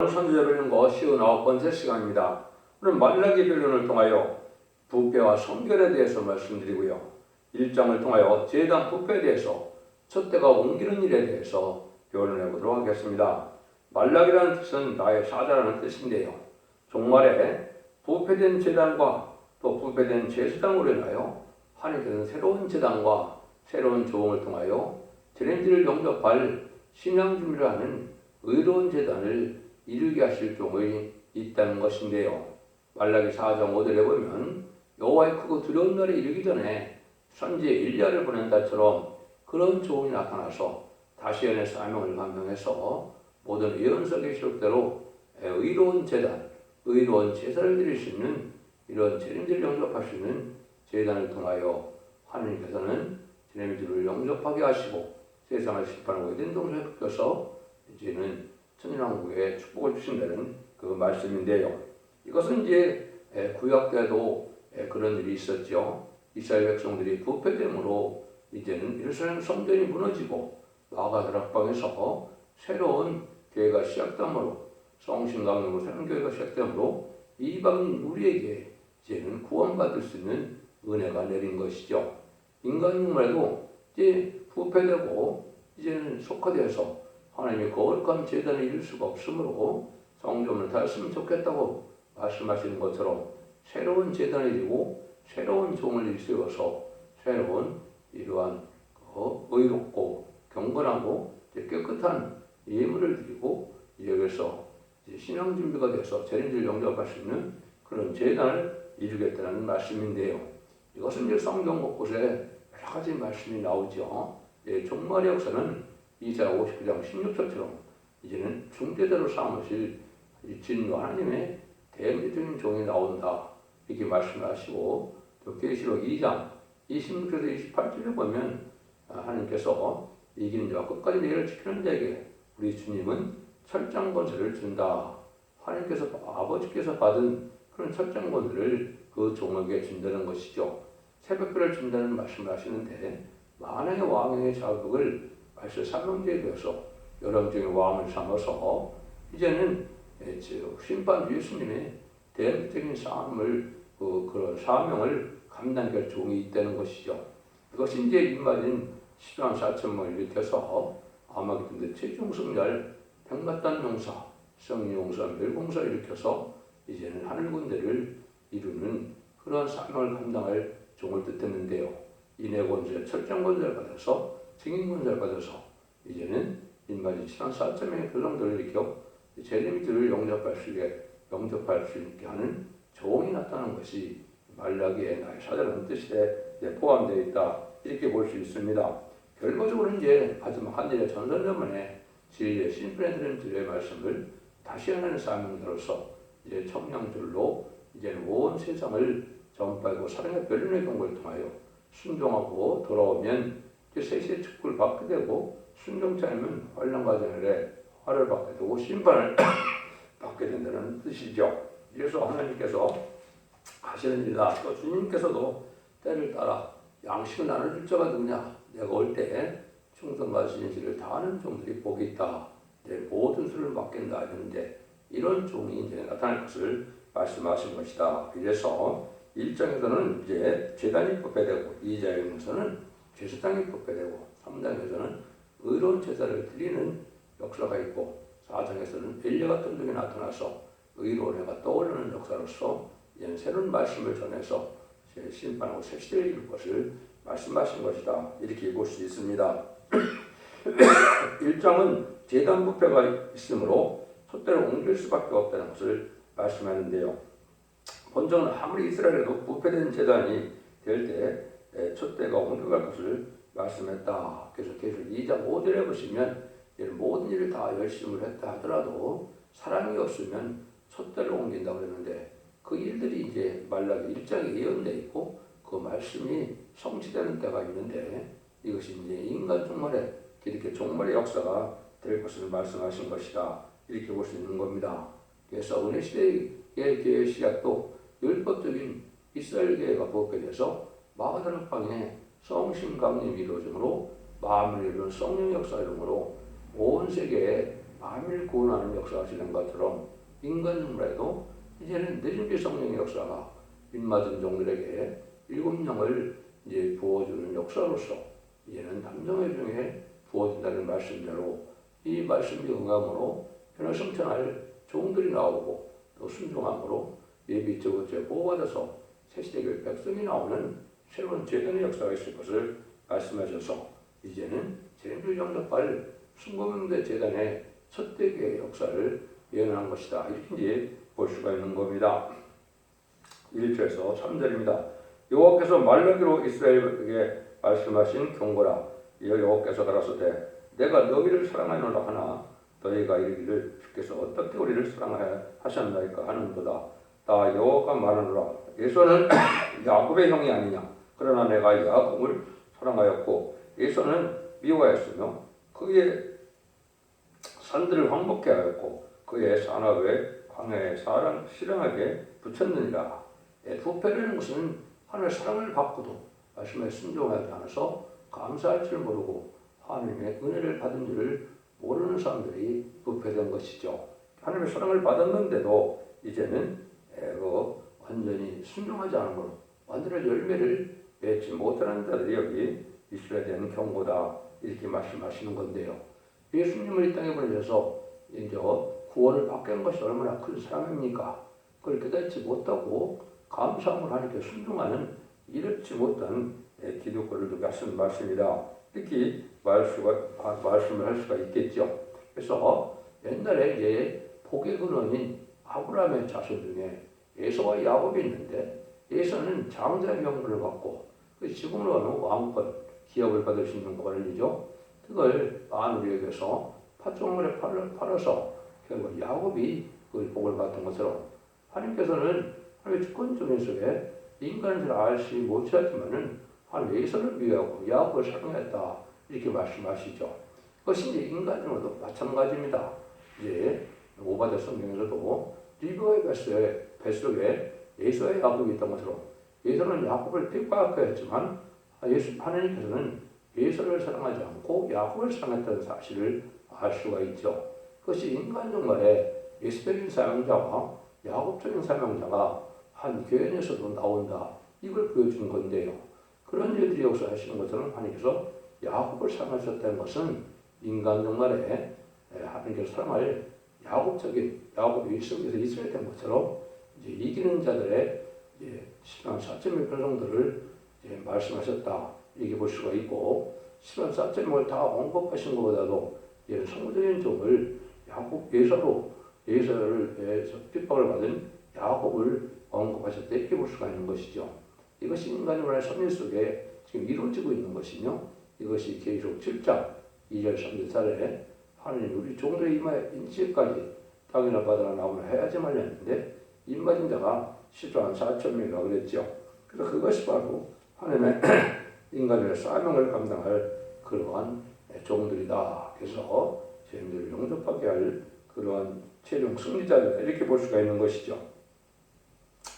오늘 선지자별론 59번째 시간입니다. 오늘 말라기 변론을 통하여 부패와 성결에 대해서 말씀드리고요. 1장을 통하여 제단 부패에 대해서 촛대가 옮기는 일에 대해서 변론해 보도록 하겠습니다. 말라기라는 뜻은 나의 사자라는 뜻인데요. 종말에 부패된 제단과 또 부패된 제사장으로 인하여 하나님께서는 새로운 제단과 새로운 조응을 통하여 재림지를 영접할 신앙 준비를 하는 의로운 제단을 이루게 하실 종이 있다는 것인데요. 말라기 4장 5절에 보면 여호와의 크고 두려운 날에 이르기 전에 선지 엘리야를 보낸다처럼 그런 종이 나타나서 다시연의 사명을 감당해서 모든 예언서 계시록대로 의로운 제단, 의로운 제사를 드릴 수 있는 이런 재림지를 영접할 수 있는 제단을 통하여 하나님께서는 재림지를 영접하게 하시고 세상을 심판하고 이된 동서에 붙여서 이제는 천년왕국에 축복을 주신다는 그 말씀인데요. 이것은 이제 구약 때도 그런 일이 있었죠. 이스라엘 백성들이 부패됨으로 이제는 예루살렘 성전이 무너지고 마가 다락방에서 새로운 교회가 시작되므로 성신강림으로 새로운 교회가 시작되므로 이방인 우리에게 이제는 구원받을 수 있는 은혜가 내린 것이죠. 인간육말도 이제 부패되고 이제는 속화되어서 하나님의 거룩한 제단을 이룰 수가 없으므로 성전을 다했으면 좋겠다고 말씀하시는 것처럼 새로운 제단을 이루고 새로운 종을 일세워서 새로운 이러한 의롭고 경건하고 깨끗한 예물을 드리고 여기서 신앙 준비가 돼서 재림지를 영접할 수 있는 그런 제단을 이루겠다는 말씀인데요. 이것은 이제 성경 곳곳에 여러 가지 말씀이 나오죠. 종말의 역사는 이사야 59장 16절처럼 이제는 중대대로 삼으실 진노 하나님의 대미적인 종이 나온다 이렇게 말씀하시고 또 계시록 2장 26절에서 28절에 보면 하나님께서 이기는 자와 끝까지 내를 지키는 자에게 우리 주님은 철장 권세를 준다. 하나님께서 아버지께서 받은 그런 철장 권세를 그 종에게 준다는 것이죠. 새벽별을 준다는 말씀을 하시는데 만왕의 왕의 자격을 말씀 사명제에 되어서 여러 중의 왕을 삼아서 이제는 심판 예수님의 대표적인 삶을 그런 사명을 감당할 종이 있다는 것이죠. 그것이 이제 이말인 10만 4천명을 일으켜서 아마겟돈 최종승절 백마탄 용사, 성리용사, 멸공사 일으켜서 이제는 하늘 군대를 이루는 그런 사명을 감당할 종을 뜻했는데요. 인해권세, 철장권세를 받아서 증인권세를 받아서 이제는 인마진 10만 4천명의 별성들을 일으켜 재림지를 영접할 수 있게 하는 종이 나타난 것이 말라기의 나의 사자라는 뜻에 포함되어 있다 이렇게 볼 수 있습니다. 결과적으로 이제 마지막 한 일의 전선전만에 진리의 심판에 드린 진리의 말씀을 다시 하나는 사명자로서 이제 청량줄로 이제 온 세상을 전파하고 사랑의 변론의 경고를 통하여 순종하고 돌아오면 이제 세세의 축복을 받게 되고 순종치 않으면 환난과 재난에 화를 받게 되고 심판을 받게 된다는 뜻이죠. 그래서 하나님께서 하시는 일이다. 또 주님께서도 때를 따라 양식을 나눠줄 자가 누구냐? 내가 올 때 충성과 진실을 다하는 종들이 복이 있다. 내 모든 수를 맡긴다 했는데 이런 종이 이제 나타날 것을 말씀하신 것이다. 그래서 1장에서는 이제 제단이 부패되고 2장에서는 제사장이 부패되고 3장에서는 의로운 제사를 드리는 역사가 있고 4장에서는 엘리야 같은 종이 나타나서 의로운 해가 떠오르는 역사로서 이제는 새로운 말씀을 전해서 심판하고 새 시대를 이룰 것을 말씀하신 것이다. 이렇게 볼 수 있습니다. 1장은 제단 부패가 있으므로 촛대를 옮길 수밖에 없다는 것을 말씀하는데요. 본전은 아무리 이스라엘에도 부패된 제단이 될 때 촛대가 옮겨갈 것을 말씀했다. 그래서 계속 2장 5절에 보시면 모든 일을 다 열심을 했다 하더라도 사랑이 없으면 촛대를 옮긴다고 그랬는데 그 일들이 이제 말라기 1장에 예언되어 있고 그 말씀이 성취되는 때가 있는데 이것이 이제 인간 종말에 이렇게 종말의 역사가 될 것을 말씀하신 것이다. 이렇게 볼 수 있는 겁니다. 그래서 은혜 시대의 교회 시작도 율법적인 이스라엘 교회가 부패돼서 마가다락방에 성신 강림이 이루어지므로 마음을 이루는 성령 역사 이름으로 온 세계에 만민을 구원하는 역사가 진행 것처럼 인간 정말에도 이제는 내림비 성령의 역사가 빚맞은 종들에게 7영을 이제 부어주는 역사로서 이제는 담정의 중에 부어진다는 말씀대로 이 말씀이 응함으로 변화성천할 종들이 나오고 또 순종함으로 예비적으로 보호받아서 새시대교회 백성이 나오는 새로운 제단의 역사가 있을 것을 말씀하셔서 이제는 제림주 영접할 순고명대 제단의 첫 대교의 역사를 예언한 것이다. 이렇게 이제 볼 수가 있는 겁니다. 1절에서 3절입니다. 여호와께서 말라기로 이스라엘에게 말씀하신 경고라. 여호와께서 가라사대 내가 너희를 사랑하노라 하나 너희가 이르기를 주께서 어떻게 우리를 사랑하셨나이까 하는도다. 나 여호와가 말하노라. 에서는 야곱의 형이 아니냐. 그러나 내가 야곱을 사랑하였고 에서는 미워하였으며 그의 산들을 황복케 하였고 그의 산업에 광야에 실행하게 붙였느니라. 부패라는 것은 하나님의 사랑을 받고도 말씀에 순종하지 않아서 감사할 줄 모르고 하나님의 은혜를 받은 줄을 모르는 사람들이 부패된 것이죠. 하나님의 사랑을 받았는데도 이제는 완전히 순종하지 않으므로 완전한 열매를 맺지 못하는 자들이 여기 있어야 되는 경고다. 이렇게 말씀하시는 건데요. 예수님을 이 땅에 보내셔서 이제 구원을 받게 한 것이 얼마나 큰 사랑입니까? 그걸 깨닫지 못하고 감사함을 하나님께 순종하는 이렇지 못한 기독교를 말씀하신 말씀이다. 이렇게 말씀을 할 수가 있겠죠. 그래서 옛날에 이제 복의 근원인 아브라함의 자손 중에 에서와 야곱이 있는데 에서는 장자의 명분을 받고 지금으로는 왕권, 기업을 받을 수 있는 권리죠. 그걸 마누리에게서 팥종물에 팔아서 결국 야곱이 그 복을 받은 것처럼 하나님께서는 하나님의 주권적인 속에 인간을 알지 못하지만은 하나님 에서를 위하고 야곱을 사랑했다 이렇게 말씀하시죠. 그것이 이제 인간으로도 마찬가지입니다. 이제 오바데 성경에서도 리브가의 뱃속에 에서의 야곱이 있던 것처럼 에서는 야곱을 핍박했지만 하나님께서는 에서를 사랑하지 않고 야곱을 사랑했다는 사실을 알 수가 있죠. 그것이 인간 정말에 에서적인 사명자와 야곱적인 사명자가 한 교회 안에서도 나온다. 이걸 보여주는 건데요. 그런 일들이 역사하시는 것처럼 하나님께서 야곱을 사랑하셨다는 것은 인간 정말에 하나님께서 사랑할 야곱이 성경에서 있어야 된 것처럼 이제 이기는 자들의 시간 4.1편 정도를 말씀하셨다. 이렇게 볼 수가 있고 10만 4.1을 다 언급하신 것보다도 성도적인 종을 예서를 핍박을 받은 야곱을 언급하셨다. 이렇게 볼 수가 있는 것이죠. 이것이 인간의 섭리 속에 지금 이루어지고 있는 것이며 이것이 계시록 7장 2절 3절 4절에 하나님 우리 종들의 이마에 인지까지 땅이나 바다나 나무나 해야지 말렸는데 입맞은 자가 10조 4,000명이라고 그랬죠. 그래서 그것이 바로 하나님의 인간의 사명을 감당할 그러한 종들이다. 그래서 죄인들을 용접하게 할 그러한 최종 승리자들이다. 이렇게 볼 수가 있는 것이죠.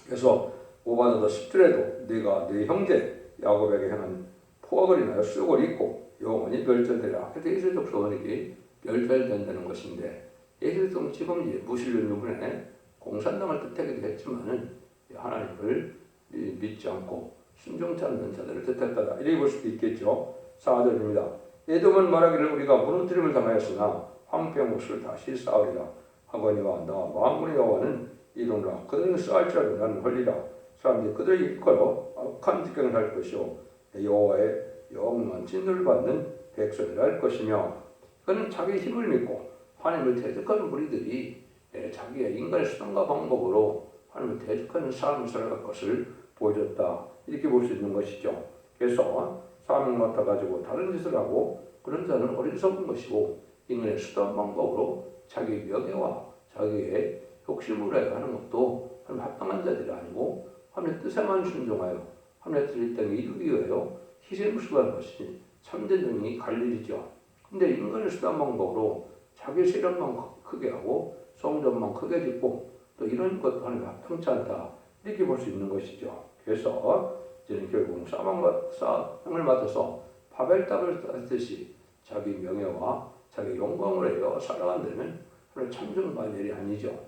그래서 5반에도 10절에도 네가 네 형제 야곱에게 행한 포악을 인하여 쑥을 입고 영원히 멸절되라. 그래서 이스라엘 소원이 멸절된다는 것인데 예수도 지금 무신론 부분에 공산당을 뜻하기도 했지만은 하나님을 믿지 않고 순종치 않는 자들을 뜻했다. 이렇게 볼 수도 있겠죠. 4절입니다. 에돔은 말하기를 우리가 무너뜨림을 당하였으나 황폐한 곳을 다시 쌓으리라 하거니와 나 만군의 여호와는 이르노라. 그들은 쌓을지라도 나는 헐리라. 사람들이 그들의 일컬어 악한 직경을 할 것이요 여호와의 영원한 진노를 받는 백성이라 할 것이며 그는 자기 힘을 믿고 하나님을 대적하는 무리들이 자기의 인간의 수단과 방법으로 하나님을 대적하는 삶을 살아갈 것을 보여줬다. 이렇게 볼 수 있는 것이죠. 그래서 사명 맡아가지고 다른 짓을 하고 그런 자는 어리석은 것이고 인간의 수단 방법으로 자기 명예와 자기의 욕심으로 하는 것도 하나님 합당한 자들이 아니고 하나님의 뜻에만 순종하여 하나님의 뜻을 이 땅에 이루기 위하여 희생을 수고하는 것이 참된 정이 갈 일이죠. 근데 인간의 수단 방법으로 자기 세력만 크게 하고 성전만 크게 짓고 또 이런 것도 하나님 합당치 않다. 이렇게 볼 수 있는 것이죠. 그래서 이제는 결국 사명을 맡아서 바벨탑을 쌓듯이 자기 명예와 자기 영광을 해요 살아간다면 그런 참정반열이 아니죠.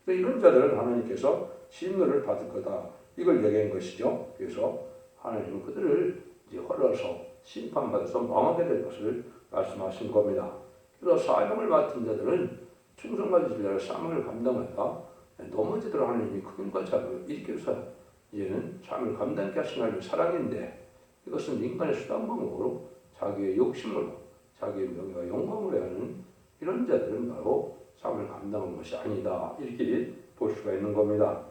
이런 자들은 하나님께서 심노를 받을 거다. 이걸 얘기한 것이죠. 그래서 하나님은 그들을 이제 헐러서 심판받아서 망하게 될 것을 말씀하신 겁니다. 그래서 사명을 맡은 자들은 충성과 진리를 사명을 감당하다 넘어지도록 하나님이 큰 자를 일으켜서 이제는 삶을 감당케 하신 하나님의 사랑인데 이것은 인간의 수단 방법으로 자기의 욕심으로 자기의 명예와 영광으로 하는 이런 자들은 바로 삶을 감당한 것이 아니다. 이렇게 볼 수가 있는 겁니다.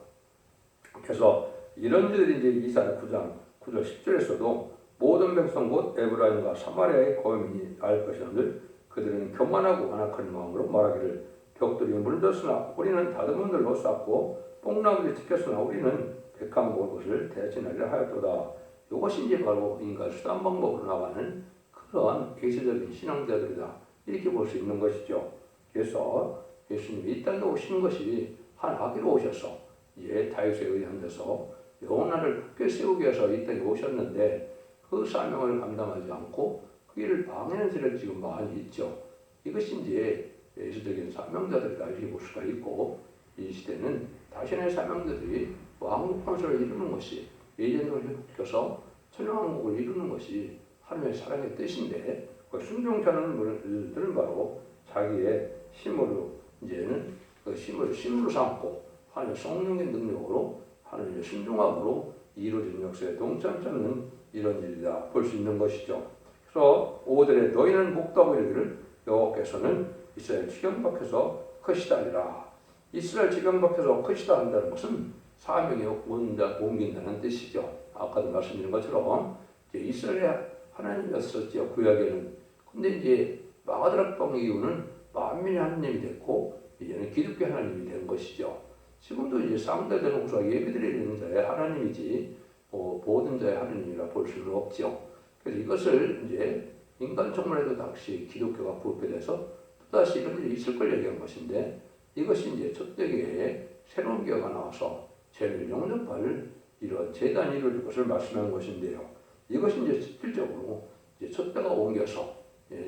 그래서 이런 자들이 이제 이사야 9장 9절 10절에서도 모든 백성 곧 에브라임과 사마리아의 거민이 알 것이오늘 그들은 교만하고 완악한 마음으로 말하기를 벽돌이 물들었으나 우리는 다듬은 들로 쌓고 뽕나무를 지켰으나 우리는 백합 먹을 것을 대신하리라 하였도다. 이것이 이제 바로 인간 수단 방법으로 나가는 그러한 계시적인 신앙자들이다. 이렇게 볼 수 있는 것이죠. 그래서 예수님이 이 땅에 오신 것이 한 아기로 오셔서 이제 다윗에 의하여서 영원한을 굳게 세우기 위해서 이 땅에 오셨는데 그 사명을 감당하지 않고 그 일을 방해하는 세력이 지금 많이 있죠. 이것이 이제 예수적인 사명자들이다 이렇게 볼 수가 있고 이 시대는 자신의 사명자들이 왕국 건설을 이루는 것이 예전으로 회복해서 천연왕국을 이루는 것이 하나님의 사랑의 뜻인데 그 순종하는 분들은 바로 자기의 힘으로 이제는 그 힘을 힘으로 삼고 하나님의 성령의 능력으로 하나님의 순종함으로 이루어진 역사에 동참치 않는 이런 일이다 볼 수 있는 것이죠. 그래서 5절에 너희는 복되고 이르기를 여호와께서는 이스라엘 지경 밖에서 크시다 하리라. 이스라엘 지경 밖에서 크시다 한다는 것은 사명에 옮긴다는 뜻이죠. 아까도 말씀드린 것처럼 이제 이스라엘 하나님이었었죠 구약에는. 근데 이제 마가다락방 이후는 만민의 하나님이 됐고 이제는 기독교 하나님이 된 것이죠. 지금도 이제 쌍대되는 우수와 예배드리는 자의 하나님이지 모든 자의 하나님이라 볼 수는 없죠. 그래서 이것을 이제 인간 청문회도 다시 기독교가 부패돼서 또다시 이런 일이 있을 걸 얘기한 것인데 이것이 이제 첫대교에 새로운 교회가 나와서 죄를 용납할 이런 재단이 이루어질 것을 말씀한 것인데요. 이것이 이제 실질적으로 이제 첫대가 옮겨서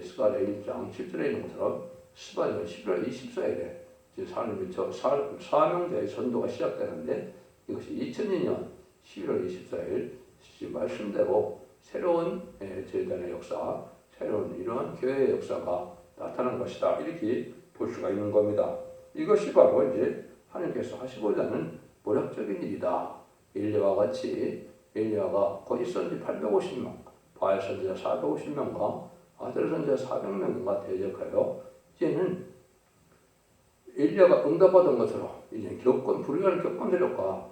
스가랴 1장 7절에 있는 것처럼 스바냐 11월 24일에 하나님의 사명자의 전도가 시작되는데 이것이 2002년 11월 24일 말씀대로 새로운 재단의 역사, 새로운 이러한 교회의 역사가 나타난 것이다. 이렇게 볼 수가 있는 겁니다. 이것이 바로 이제 하나님께서 하시고자 하는 모략적인 일이다. 엘리야와 같이 엘리야가 거짓 선지 850명, 바알 선지자 450명과 아들 선지자 400명과 대적하여 이제는 엘리야가 응답받은 것처럼 이제 불의한 겪은 세력과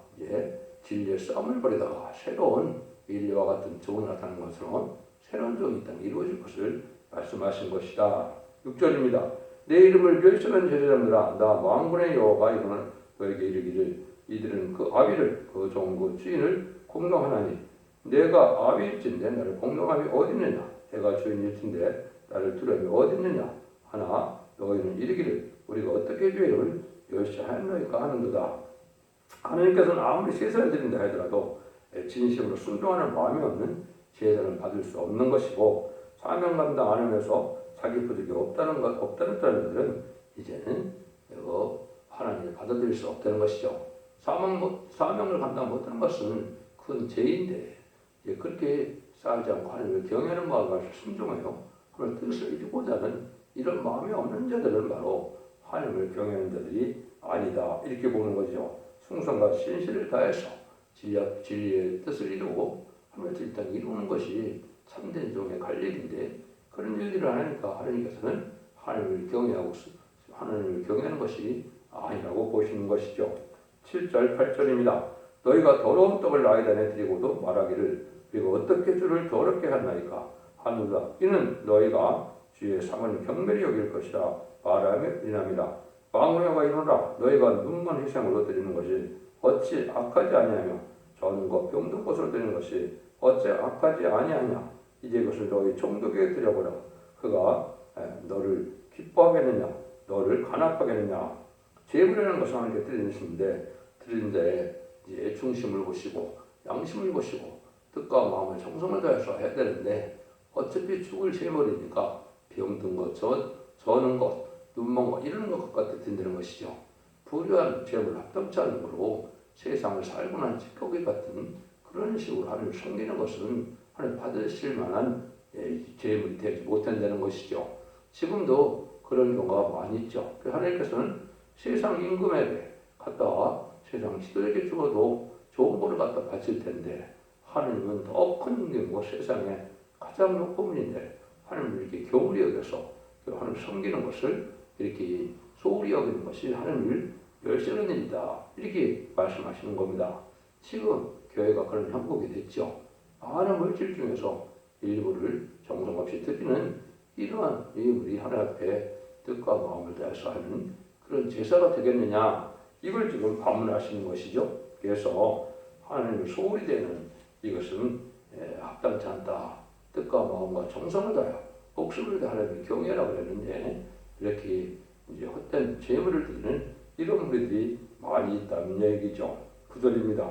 진리의 싸움을 벌이다가 새로운 엘리야와 같은 종이 나타나는 것처럼 새로운 종이 이 땅에 이루어질 것을 말씀하신 것이다. 6절입니다. 내 이름을 멸시하는 제사장들아 나 만군의 여호와가 이르노니 너에게 이르기를 이들은 그 아비를 그 종 그 주인을 공경하나니 내가 아비일진데 나를 공경함이 어디 있느냐 내가 주인일진데 나를 두려움이 어디 있느냐 하나 너희는 이르기를 우리가 어떻게 죄를 멸시하였나이까 하는도다. 하나님께서는 아무리 제사를 드린다 하더라도 진심으로 순종하는 마음이 없는 제사는 받을 수 없는 것이고 사명 감당 안 하면서 자기 부족이 없다는 자들은 이제는 하나님을 받아들일 수 없다는 것이죠. 사명을 감당 못하는 것은 큰 죄인데 그렇게 싸우지 않고 하나님을 경외하는 마음을 순종해요. 그걸 뜻을 이루고자 하는 이런 마음이 없는 자들은 바로 하나님을 경외하는 자들이 아니다. 이렇게 보는 거죠. 충성과 신실을 다해서 진리의 뜻을 이루고 하나님의 뜻을 이루는 것이 참된 종의 갈 일인데 그런 일들을 하니까 하나님께서는 하나님을 경외하는 것이 아니라고 보시는 것이죠. 7절 8절입니다. 너희가 더러운 떡을 나이단에 드리고도 말하기를 우리가 어떻게 주를 더럽게 하나이까 하누라. 이는 너희가 주의 상을 경멸히 여길 것이라 말하며 이랍니다. 망령아가 이르노라 너희가 눈먼 희생으로 드리는 것이 어찌 악하지 아니하며 전과 병든 것으로 드리는 것이 어찌 악하지 아니하냐. 이제 그것을 너희 총독에게 드려보라. 그가 너를 기뻐하겠느냐 너를 간악하겠느냐. 제물이라는 것은 하나님께 드리는 것인데 드리는 자의 중심을 보시고 양심을 보시고 뜻과 마음을 정성을 다해서 해야 되는데 어차피 죽을 제물이니까 병든 것, 서는 것, 눈먼 것 이런 것 갖다 든다는 것이죠. 불의한 죄물 합당치 않은 것으로 세상을 살고 난 찌꺼기 같은 그런 식으로 하나님을 섬기는 것은 하나님 받으실 만한 죄물이 되지 못한다는 것이죠. 지금도 그런 경우가 많이 있죠. 하나님께서는 세상 임금에게 갖다가 세상 지도자에게 죽어도 좋은 거를 갖다 바칠 텐데 하나님은 더 큰 임금이고 세상에 가장 높은 분인데 하나님을 이렇게 교훈히 여겨서 하나님을 섬기는 것을 이렇게 소홀히 여기는 것이 하나님을 멸시하는 일이다. 이렇게 말씀하시는 겁니다. 지금 교회가 그런 형국이 됐죠. 많은 물질 중에서 일부를 정성없이 드리는 이러한 우리 하나님 앞에 뜻과 마음을 다해서 하는 그런 제사가 되겠느냐 이걸 지금 반문하시는 것이죠. 그래서 하나님을 소홀히 되는 이것은 합당치 않다. 뜻과 마음과 정성을 다하여 목숨을 다해 하나님을 경외하라고 그랬는데 이렇게 이제 헛된 죄물을 드리는 이런 무리들이 많이 있다는 얘기죠. 9절입니다.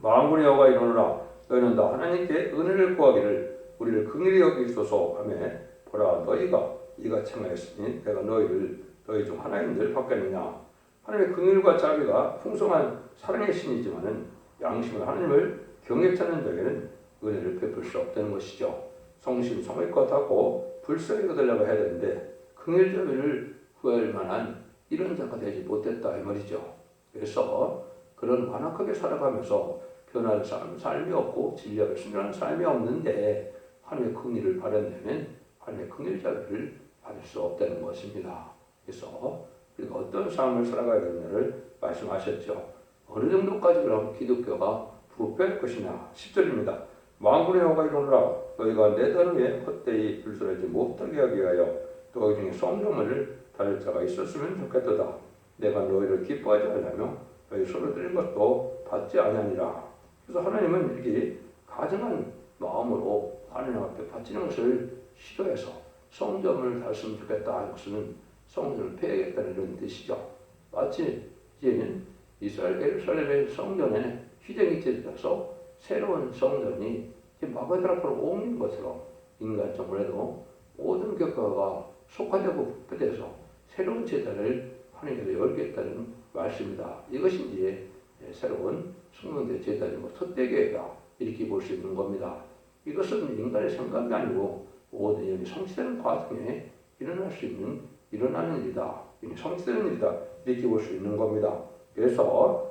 만군의 여호와가 이르노라 너희는 다 하나님께 은혜를 구하기를 우리를 긍휼히 여기소서 하며 보라 너희가 이같이 행하였으니 내가 너희 중 하나님들 받겠느냐. 하나님의 긍휼과 자비가 풍성한 사랑의 신이지만은 양심을 하나님을 경외치 않는 자에게는 은혜를 베풀 수 없다는 것이죠. 성심성의껏 하고 불쌍히 거들려고 해야 되는데 긍휼 자비를 구할 만한 이런 자가 되지 못했다 이 말이죠. 그래서 그런 완악하게 살아가면서 변화를 삶이 없고 진리하게 순전한 삶이 없는데 하나님의 긍휼을 바란다면 하나님의 긍휼 자비를 받을 수 없다는 것입니다. 그래서 우리가 어떤 삶을 살아가야 되느냐를 말씀하셨죠. 어느 정도까지 그럼 기독교가 부패할 것이냐. 10절입니다. 만군의 여호와가 이르노라 너희가 내 단위에 헛되이 불순하지 못하게 하기 위하여 너희 중에 성령을 다룰 자가 있었으면 좋겠도다. 내가 너희를 기뻐하지 않으며 너희 손을 들인 것도 받지 아니하니라. 그래서 하나님은 이렇게 가정한 마음으로 하나님 앞에 바치는 것을 싫어해서 성전을 다했으면 좋겠다 하는 것은 성전을 폐하겠다는 이런 뜻이죠. 마치 이제는 이스라엘 예루살렘의 성전에 휘정이 찢어져서 새로운 성전이 마가다라 앞으로 옮긴 것처럼 인간적으로도 모든 교회가 속화되고 부패돼서 새로운 제단을 하나님께서 열겠다는 말씀입니다. 이것이 이제 새로운 성령대 제단이고 첫대교회다 이렇게 볼 수 있는 겁니다. 이것은 인간의 생각이 아니고 모든 일이 성취되는 과정에 일어나는 일이다. 성취되는 일이다 이렇게 볼 수 있는 겁니다. 그래서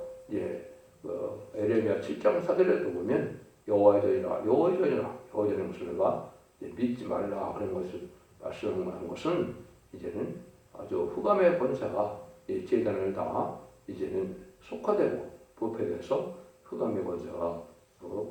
에레미야 7장 4절에도 보면 여호와의 전이라 여호와의 목소리가 믿지 말라 그런 것을 말씀하는 것은 이제는 아주 흑암의 권세가 제단을 다 이제는 속화되고 부패돼서 흑암의 권세가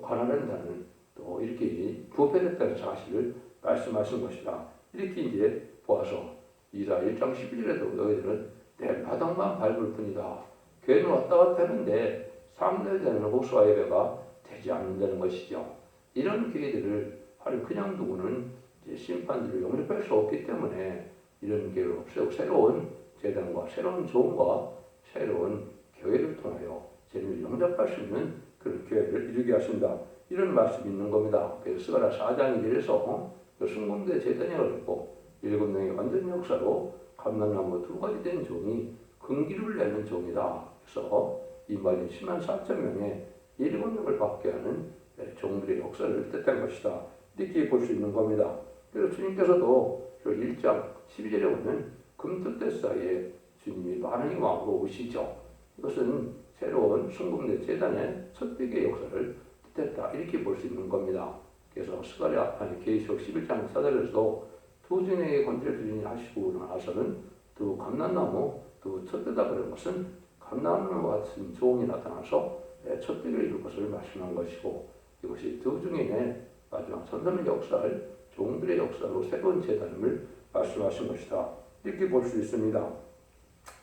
관할한다는 또 이렇게 부패됐다는 사실을 말씀하신 것이다. 이렇게 이제 보아서 이사 1장 11절에도 너희들은 내 바닥만 밟을 뿐이다. 교회는 왔다 갔다 하는데 상대되는 호수와 예배가 되지 않는다는 것이죠. 이런 교회들을 하루 그냥 두고는 이제 심판들을 용납할 수 없기 때문에 이런 교회를 없애고 새로운 재단과 새로운 조언과 새로운 교회를 통하여 재미를 영접할 수 있는 그런 교회를 이루게 하신다. 이런 말씀이 있는 겁니다. 그래서 스가랴 4장이 이래서 순금대 재단이 어렵고 7명의 완전 역사로 감람나무 2가지 된 종이 금기를 내는 종이다. 그래서 이 말이 10만 4천 명의 7명을 받게 하는 종들의 역사를 뜻한 것이다. 이렇게 볼 수 있는 겁니다. 그래서 주님께서도 1장 12절에 보면 금토대 사이에 주님이 많은 왕으로 오시죠. 이것은 새로운 순금대 재단의 첫대의 역사를 뜻했다. 이렇게 볼 수 있는 겁니다. 그래서 스가랴 계시록 11장 4절에서도 두 종의 권세를 주인이 하시고 나서는 두 감람나무 두 첫대다 그런 것은 감람나무와 같은 종이 나타나서 첫대를 이룰 것을 말씀한 것이고 이것이 두 중인의 마지막 선선의 역사를 종들의 역사로 새로운 재단임을 말씀하신 것이다. 이렇게 볼 수 있습니다.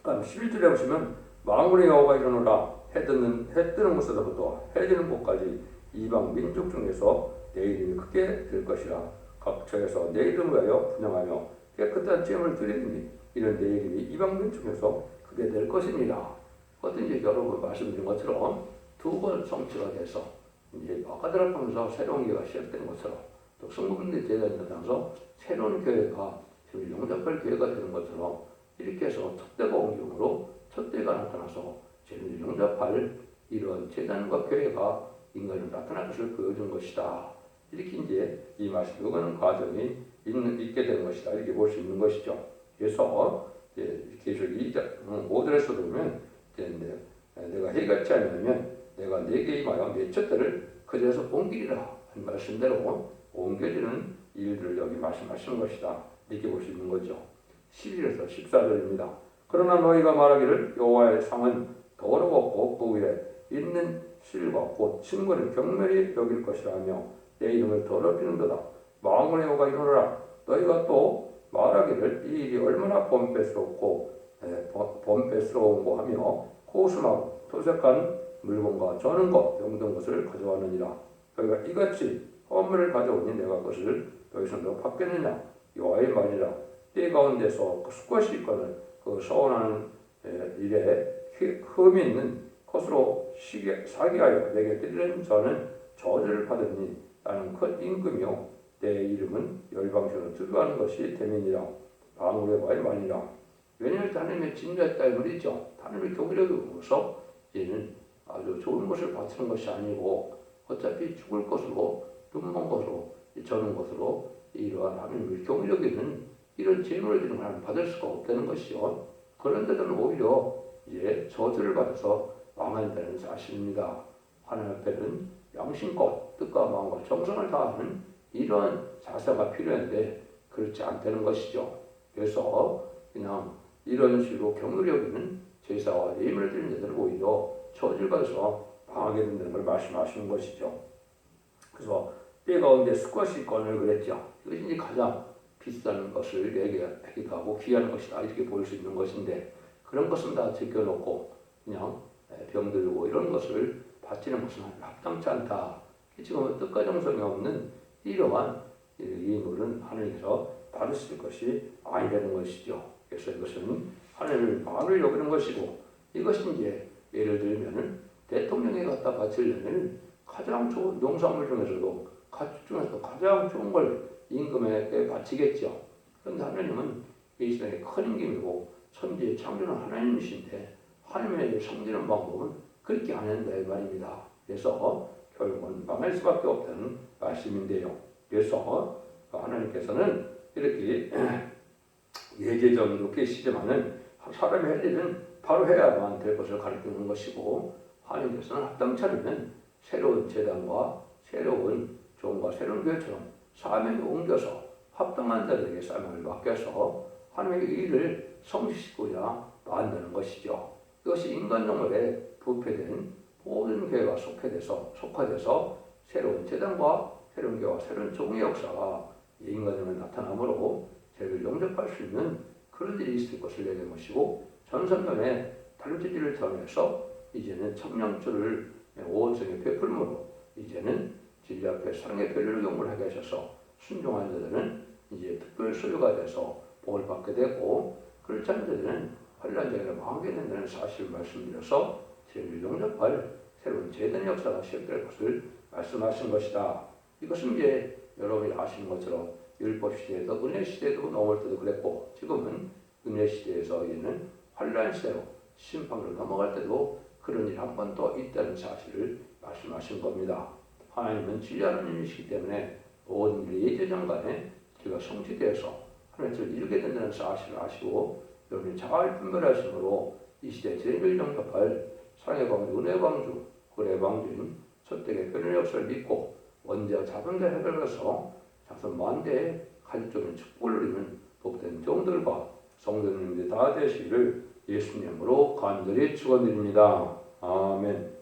11절에 보시면 만군의 여호와가 이르노라 해 뜨는 곳에서부터 해 지는 곳까지 이방 민족 중에서 내 이름이 크게 될 것이라 각 처에서 내 이름을 위하여 분양하며 깨끗한 죄물을 드리니 이런 내 이름이 이방 민족 중에서 크게 될 것입니다. 어떤지 여러분 말씀드린 것처럼 두 번 성취가 돼서 이제 마가다락방에서 새로운 교회가 시작된 것처럼 또 성금대 재단이 나타나서 새로운 교회가 지금 용접할 기회가 되는 것처럼 이렇게 해서 첫대가 온 경우로 첫대가 나타나서 재를 용접할 이런 재단과 교회가 인간으로 나타날 것을 보여준 것이다. 이렇게 이제 이 말씀, 이거는 과정이 있게 된 것이다. 이렇게 볼 수 있는 것이죠. 그래서 계속 5절에서도 보면 내가 해같이 하려면 내가 네게 임하여 네 촛대를 그 자리에서 옮기리라 한 말씀대로 옮겨지는 일들을 여기 말씀하시는 것이다. 이렇게 볼 수 있는 거죠. 11에서 14절입니다. 그러나 너희가 말하기를 여호와의 상은 더럽고 그 위에 있는 실과 곧 친구를 경멸히 여길 것이라 하며 내 이름을 더럽히는도다. 망군의 여호와가 이르노라. 너희가 또 말하기를 이 일이 얼마나 범죄스럽고 범죄스러운고 하며 고순하고 토색한 물건과 저는 것 병든 것을 가져왔느니라. 너희가 이같이 허물을 가져오니 내가 그것을 너희 손으로 받겠느냐. 여호와의 말이라. 때 가운데서 그 수컷이 있거늘 그 서원하는 일에 흠이 있는 것으로 사기하여 내게 드리는 저는 저주를 받으니 나는 큰 임금이요 내 이름은 열방중으로 두려워하는 것이 대민이라. 방울의 와의 말이라. 왜냐하면 하나님의 진노했다 이 말이죠. 하나님의 경이력으로서 이제는 아주 좋은 것을 바치는 것이 아니고 어차피 죽을 것으로 눈먼 것으로 저는 것으로 이러한 하나님의 경이력에는 이런 재물을 드리는 하나님 받을 수가 없다는 것이요. 그런데도 오히려 이제 저주를 받아서 망한다는 사실입니다. 하나님 앞에는 양심껏 뜻과 마음과 정성을 다하는 이런 자세가 필요한데 그렇지 않다는 것이죠. 그래서 그냥 이런 식으로 경을 여기는 제사와 예물을 드리는 자들은 오히려 저주를 받아서 망하게 된다는 걸 말씀하시는 것이죠. 그래서 때 가운데 수컷이 있거늘 그랬죠. 이것이 이제 가장 비싼 것을 내게 하고 귀한 것이다 이렇게 볼 수 있는 것인데 그런 것은 다 제껴놓고 그냥 병들고 이런 것을 바치는 것은 합당치 않다. 지금 뜻과 정성이 없는 이러한 예물은 하나님께서 받으실 것이 아니라는 것이죠. 그래서 이것은 하나님을 마음을 여기는 것이고 이것이 이제 예를 들면 대통령에 갖다 바치려면 가장 좋은 농산물 중에서도 가축 중에서도 가장 좋은 걸 임금에게 바치겠죠. 그런데 하나님은 이 시대의 큰 임금이고 천지의 창조는 하나님이신데 하나님의 섬기는 방법은 그렇게 안 한다 이 말입니다. 그래서 결국은 망할 수밖에 없다는 말씀인데요. 그래서 하나님께서는 이렇게 예제적으로 계시지만은 사람이 할 일은 바로 해야만 될 것을 가르치는 것이고 하나님께서는 합당치 않으면 새로운 재단과 새로운 종과 새로운 교회처럼 사명을 옮겨서 합당한 자들에게 사명을 맡겨서 하나님의 일을 성취시키고자 만드는 것이죠. 이것이 인간 영혼에 부패된 모든 교회가 속화돼서 새로운 재단과 새로운 교회와 새로운 종의 역사가 인간 영혼에 나타나므로 죄를 용접할 수 있는 그런 일이 있을 것을 얘기한 것이고 전성년에 달주지를 전해서 이제는 청량주를 오온성에 베풀므로 이제는 진리 앞에 사랑의 별을 용을 하게 하셔서 순종한 자들은 이제 특별 소유가 돼서 복을 받게 되고 그렇지 않은 자들은 환란자가 망하게 된다는 사실을 말씀드려서 죄를 용접할 새로운 재단의 역사가 시작될 것을 말씀하신 것이다. 이것은 이제 여러분이 아시는 것처럼 율법 시대에도 은혜 시대에도 넘어올 때도 그랬고 지금은 은혜 시대에서 이제는 환란 시대로 심판으로 넘어갈 때도 그런 일이 한 번 더 있다는 사실을 말씀하신 겁니다. 하나님은 진리 하나님이시기 때문에 모든 일이 예제정간에 그가 성취되어서 하나님을 이루게 된다는 사실을 아시고 여러분이 잘 분별하심으로 이 시대에 죄를 용접할 사랑의 방주, 은혜의 방주, 고래의 방주인 첫대의 변의 역사를 믿고 원죄와 자본자 해결해서 자손 만대의 가족적인 축복을 누리는 복된 종들과 성도님들이 다 되시기를 예수님으로 간절히 축원드립니다. 아멘.